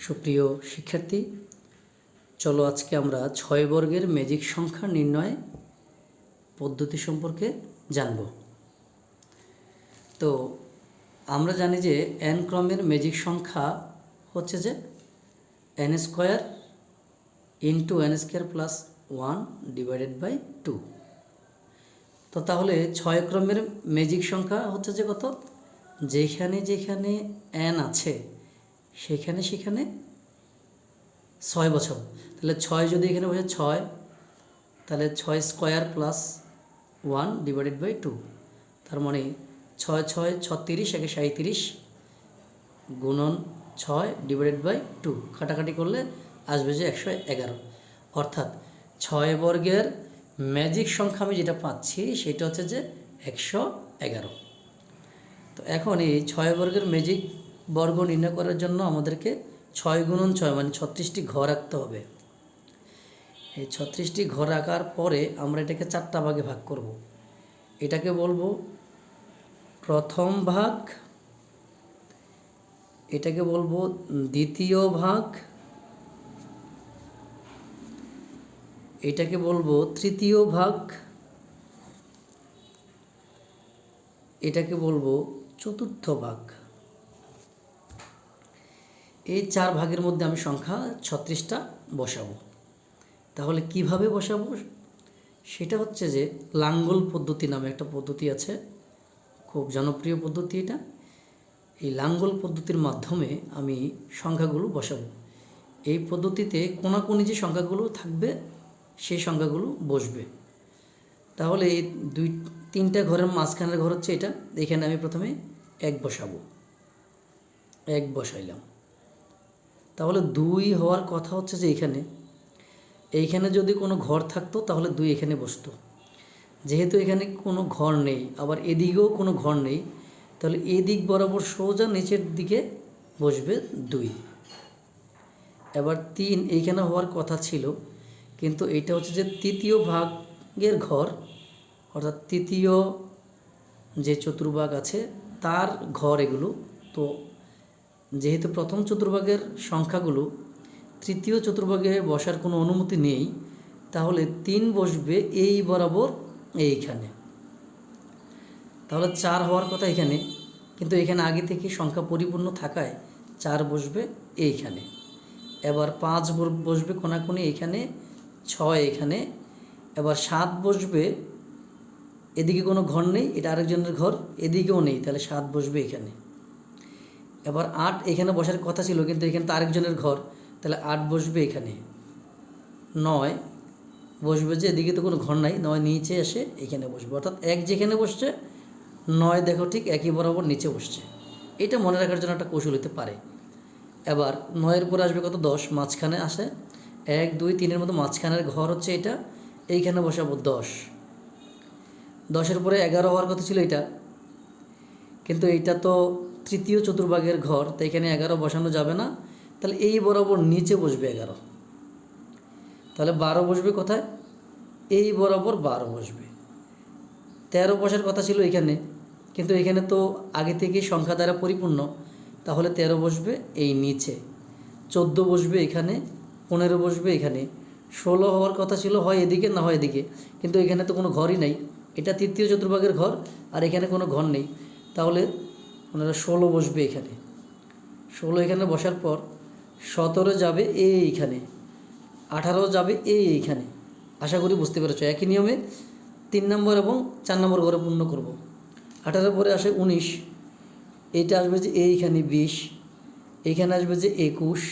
সুপ্রিয় শিক্ষার্থী, চলো আজকে আমরা 6 বর্গের ম্যাজিক সংখ্যা নির্ণয় পদ্ধতি সম্পর্কে জানব। তো আমরা জানি যে n ক্রমের ম্যাজিক সংখ্যা হচ্ছে যে n square into n square plus 1 divided by 2। তো তাহলে 6 ক্রমের ম্যাজিক সংখ্যা হচ্ছে যে কত, যেখানে যেখানে n আছে সেখানে সেখানে 6 বছর। তাহলে 6 যদি এখানে বসে 6, তাহলে 6 স্কয়ার প্লাস 1 ডিভাইডেড বাই 2, তার মানে 6 6 36 একে 37 গুণন 6 ডিভাইডেড বাই 2, কাটাকাটি করলে আসবে যে 111। অর্থাৎ 6 বর্গের ম্যাজিক সংখ্যা আমি যেটা পাচ্ছি সেটা হচ্ছে যে 111। তো এখন এই 6 বর্গের ম্যাজিক বর্গ নির্ণয় করার জন্য আমাদেরকে 6 গুণন 6 মানে 36টি ঘর রাখতে হবে। এই 36টি ঘর রাখার পরে আমরা এটাকে 4টা ভাগে ভাগ করব। এটাকে বলবো প্রথম ভাগ, এটাকে বলবো দ্বিতীয় ভাগ, এটাকে বলবো তৃতীয় ভাগ, এটাকে বলবো চতুর্থ ভাগ। এই 4 ভাগের মধ্যে আমি সংখ্যা 36টা বসাবো। তাহলে কিভাবে বসাবো সেটা হচ্ছে যে লাঙ্গল পদ্ধতি নামে একটা পদ্ধতি আছে, খুব জনপ্রিয় পদ্ধতি এটা। এই লাঙ্গল পদ্ধতির মাধ্যমে আমি সংখ্যাগুলো বসাবো। এই পদ্ধতিতে কোনাকুনি যে সংখ্যাগুলো থাকবে সেই সংখ্যাগুলো বসবে। তাহলে এই 2-3টা ঘরের মাঝখানের ঘর হচ্ছে এটা, এখানে আমি প্রথমে 1 বসাবো, 1 বসাইলাম। তাহলে 2 হওয়ার কথা হচ্ছে যে এইখানে যদি কোনো ঘর থাকতো তাহলে 2 এখানে বসতো। যেহেতু এখানে কোনো ঘর নেই, আবার এদিকেও কোনো ঘর নেই, তাহলে এদিক বরাবর সোজা নিচের দিকে বসবে 2। এবার 3 এইখানে হওয়ার কথা ছিল, কিন্তু এটা হচ্ছে যে তৃতীয় ভাগের ঘর, অর্থাৎ তৃতীয় যে চতুর্ভাগ আছে তার ঘর এগুলো। তো যেহেতু প্রথম চতুর্ভাগের সংখ্যাগুলো তৃতীয় চতুর্ভাগে বসার কোনো অনুমতি নেই, তাহলে 3 বসবে এই বরাবর এইখানে। তাহলে 4 হওয়ার কথা এখানে, কিন্তু এখানে আগে থেকে সংখ্যা পরিপূর্ণ থাকায় 4 বসবে এইখানে। এবার 5 বসবে কোনাকুনি এইখানে, 6 এখানে। এবার 7 বসবে, এদিকে কোনো ঘর নেই, এটা আরেকজনের ঘর, এদিকেও নেই, তাহলে 7 বসবে এখানে। এবার 8 এখানে বসার কথা ছিল, কিন্তু এখানে তো আরেকজনের ঘর, তাহলে 8 বসবে এখানে। 9 বসবে, যে এদিকে তো কোনো ঘর নাই, 9 নিচে এসে এখানে বসবে। অর্থাৎ 1 যেখানে বসছে 9 দেখো ঠিক একই বরাবর নিচে বসছে। এটা মনে রাখার জন্য একটা কৌশল হতে পারে। এবার 9-এর পরে আসবে কত, 10, মাঝখানে আসে 1 2 3-এর মতো মাঝখানের ঘর হচ্ছে এটা, এইখানে বসাবো 10। 10-এর পরে 11 হওয়ার কথা ছিল এটা, কিন্তু এইটা তো তৃতীয় চতুর্ভাগের ঘর, তো এখানে 11 বসানো যাবে না, তাহলে এই বরাবর নিচে বসবে 11। তাহলে 12 বসবে কোথায়, এই বরাবর 12 বসবে। 13 বসার কথা ছিল এখানে, কিন্তু এখানে তো আগে থেকেই সংখ্যা দ্বারা পরিপূর্ণ, তাহলে 13 বসবে এই নিচে। 14 বসবে এখানে, 15 বসবে এখানে। 16 হওয়ার কথা ছিল হয় এদিকে না হয় এদিকে, কিন্তু এখানে তো কোনো ঘরই নাই, এটা তৃতীয় চতুর্ভাগের ঘর আর এখানে কোনো ঘর নেই, তাহলে 16 বসবে এখানে। 16 এখানে বসার পর 17 যাবে এইখানে, 18 যাবে এইখানে। আশা করি বুঝতে পেরেছ। একই নিয়মে 3 নম্বর এবং 4 নম্বর ঘরে পূর্ণ করব। 18 পরে আসে 19, এইটা আসবে যে এইখানে 20, এইখানে আসবে যে 21,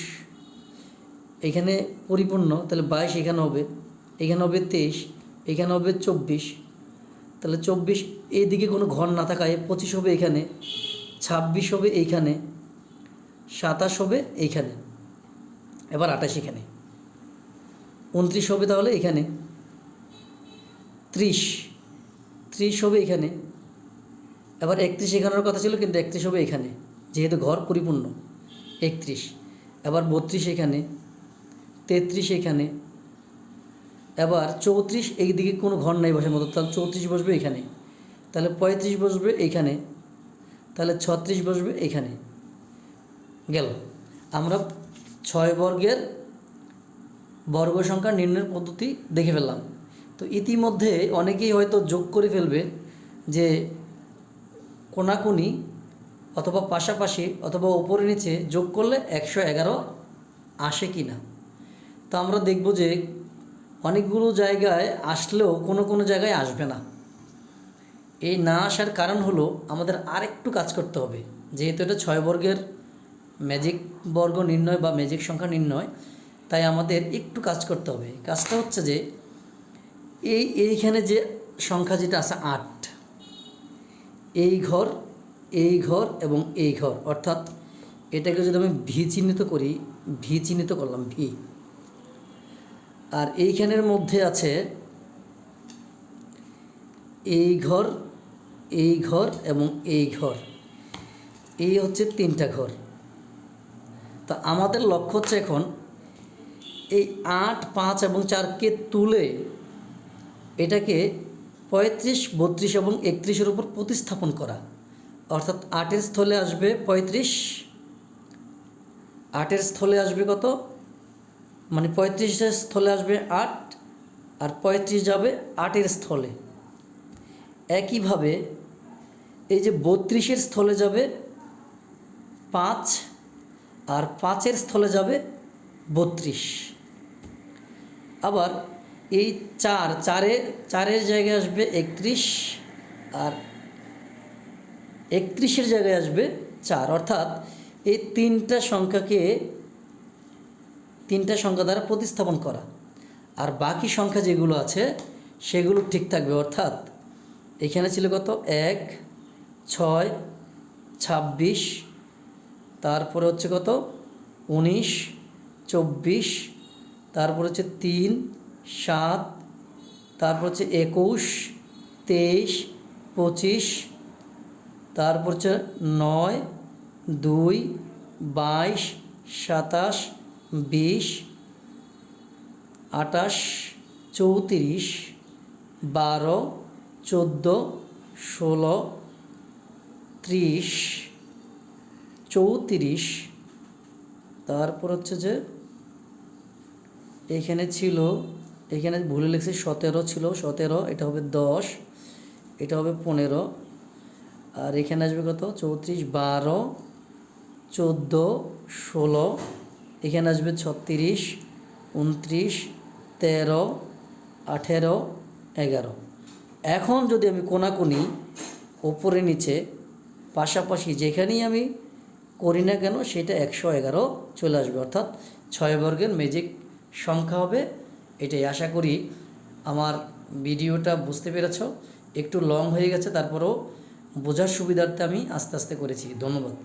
এখানে পরিপূর্ণ, তাহলে 22 এখানে হবে, এখানে হবে 23, এখানে হবে 24, তাহলে 24 এইদিকে কোনো ঘর না থাকায় 25 হবে এখানে, 26 হবে এইখানে, 27 হবে এইখানে, এবার 28 এখানে, 29 হবে তাহলে এখানে, 30 হবে এখানে, এবার 31 এখানের কথা ছিল, কিন্তু 31 হবে এখানে যেহেতু ঘর পরিপূর্ণ, 31। এবার 32 এখানে, 33 এখানে, এবার 34 এইদিকে কোনো ঘর নাই বসার মতো, তাহলে 34 বসবে এখানে, তাহলে 35 বসবে এইখানে, তাহলে 36 বসবে এখানে। গেল। আমরা 6 বর্গের বর্গ সংখ্যা নির্ণয়ের পদ্ধতি দেখে ফেললাম। তো ইতিমধ্যে অনেকেই হয়তো যোগ করে ফেলবে যে কোনাকুনি অথবা পাশাপাশি অথবা উপরে নিচে যোগ করলে 111 আসে কি না। তো আমরা দেখব যে অনেকগুলো জায়গায় আসলেও কোনো কোনো জায়গায় আসবে না। এই না আসার কারণ হলো আমাদের আরেকটু কাজ করতে হবে। যেহেতু এটা 6 বর্গের ম্যাজিক বর্গ নির্ণয় বা ম্যাজিক সংখ্যা নির্ণয়, তাই আমাদের একটু কাজ করতে হবে। কাজটা হচ্ছে যে এইখানে যে সংখ্যা যেটা আছে 8, এই ঘর এবং এই ঘর, অর্থাৎ এটাকে যদি আমি ভি চিহ্নিত করি, ভি চিহ্নিত করলাম ভি, আর এইখানের মধ্যে আছে এই ঘর এবং এই ঘর, এই হচ্ছে 3টা ঘর। তো আমাদের লক্ষ্য হচ্ছে এখন এই 8, 5 এবং 4কে তুলে এটাকে 35, 32 এবং 31-এর উপর প্রতিস্থাপন করা। অর্থাৎ 8-এর স্থলে আসবে 35, 8-এর স্থলে আসবে কত, মানে 35-এর স্থলে আসবে 8, আর 35 যাবে 8-এর স্থলে। একইভাবে এই যে 32-এর স্থলে যাবে 5, আর 5-এর স্থলে যাবে 32। আবার এই 4-এর জায়গায় আসবে 31, আর 31-এর জায়গায় আসবে 4। অর্থাৎ এই 3টা সংখ্যা দ্বারা প্রতিস্থাপন করা, আর বাকি সংখ্যা যেগুলো আছে সেগুলো ঠিক থাকবে। অর্থাৎ এখানে ছিল কত, 1, 6, 26, তারপরে হচ্ছে কত 19, 24, তারপর হচ্ছে 3, 7, তারপর হচ্ছে 21, 23, 25, তারপর হচ্ছে 9, 2, 22, 27, 20, 28, 34, 12, 14, 16, 30, 34, তারপর হচ্ছে যে এখানে ভুলে লিখছি 17 ছিল, 17, এটা হবে 10, এটা হবে 15, আর এখানে আসবে কত 34, 12, 14, 16, এখানে আসবে 36, 29, 13, 18, 11। এখন যদি আমি কোনাকুনি ওপরে নিচে পাশাপাশি যেখানেই আমি করি না কেন সেটা 111 চলে আসবে। অর্থাৎ 6 বর্গের ম্যাজিক সংখ্যা হবে এটাই। আশা করি আমার ভিডিওটা বুঝতে পেরেছ। একটু লং হয়ে গেছে, তারপরেও বোঝার সুবিধার্থে আমি আস্তে আস্তে করেছি। ধন্যবাদ।